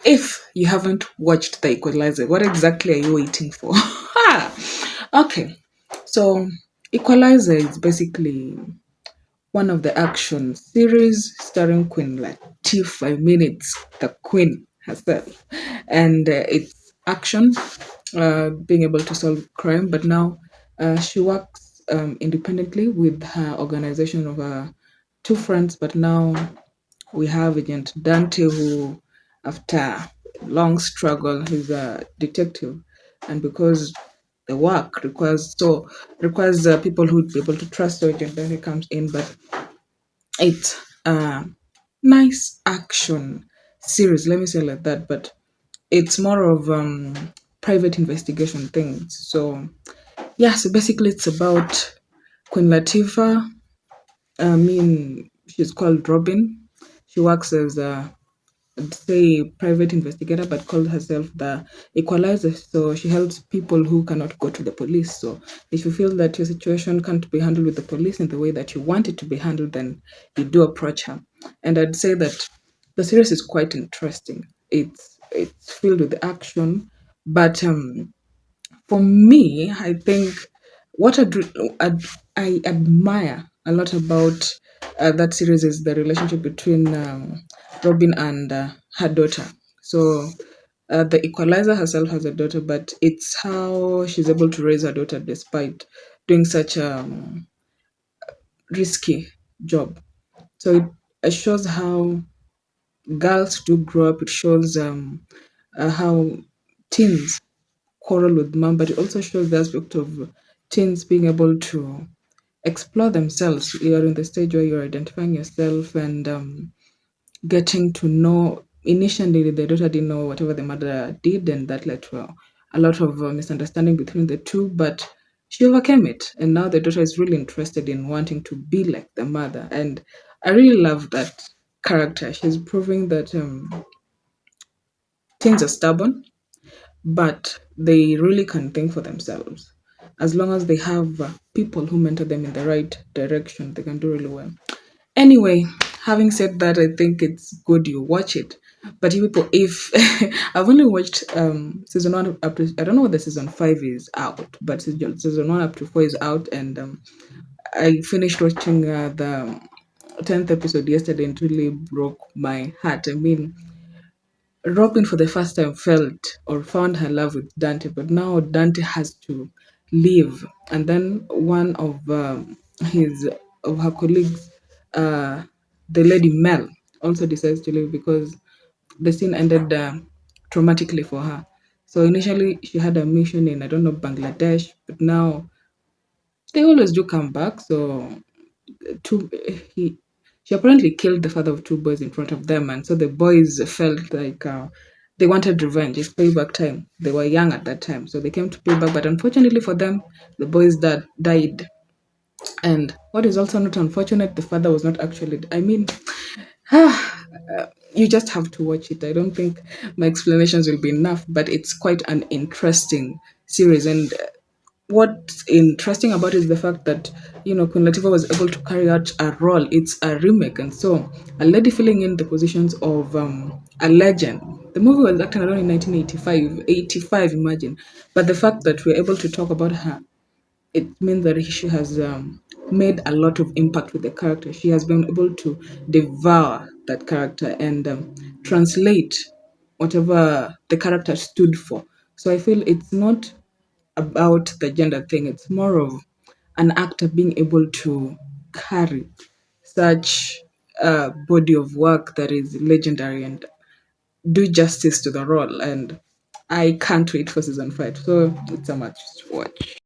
if you haven't watched The Equalizer, what exactly are you waiting for? Okay, so Equalizer is basically one of the action series starring Queen Latifah. I mean, it's the Queen herself, and it's action, being able to solve crime. But now she works independently with her organization of two friends. But now we have Agent Dante, who, after long struggle, he's a detective, and because the work requires people who would be able to trust, so Agent Dante comes in. But it's a nice action series, let me say like that. But it's more of private investigation things. So yeah, so basically it's about Queen Latifah. I mean, she's called Robin. She works as a, I'd say, private investigator, but calls herself the Equalizer. So she helps people who cannot go to the police. So if you feel that your situation can't be handled with the police in the way that you want it to be handled, then you do approach her. And I'd say that the series is quite interesting. It's filled with action, but for me, I think what I admire a lot about that series is the relationship between Robin and her daughter. So the Equalizer herself has a daughter, but it's how she's able to raise her daughter despite doing such a risky job. So it shows how girls do grow up. It shows how teens quarrel with mom, but it also shows the aspect of teens being able to explore themselves. You're in the stage where you're identifying yourself and getting to know. Initially, the daughter didn't know whatever the mother did, and that led to a lot of misunderstanding between the two. But she overcame it, and now the daughter is really interested in wanting to be like the mother. And I really love that character. She's proving that teens are stubborn, but they really can think for themselves. As long as they have people who mentor them in the right direction, they can do really well. Anyway, having said that, I think it's good you watch it. But you people, if I've only watched season one up to, I don't know whether season five is out, but season one up to four is out, and I finished watching the 10th episode yesterday, and it really broke my heart. I mean, Robin for the first time felt or found her love with Dante, but now Dante has to leave. And then one his of her colleagues, uh, the lady Mel, also decides to leave because the scene ended traumatically for her. So initially she had a mission in, I don't know, Bangladesh, but now they always do come back. So two he she apparently killed the father of two boys in front of them, and so the boys felt like they wanted revenge. It's payback time. They were young at that time, so they came to pay back, but unfortunately for them, the boys that died. And what is also not unfortunate, the father was not actually, I mean, you just have to watch it. I don't think my explanations will be enough, but it's quite an interesting series. And what's interesting about it is the fact that Queen Latifah was able to carry out a role. It's a remake, and so a lady filling in the positions of a legend. The movie was acted around in 1985, 85, imagine. But the fact that we're able to talk about her, it means that she has made a lot of impact with the character. She has been able to devour that character and translate whatever the character stood for. So I feel it's not about the gender thing. It's more of an actor being able to carry such a body of work that is legendary and do justice to the role. And I can't wait for season five. So it's a much to watch.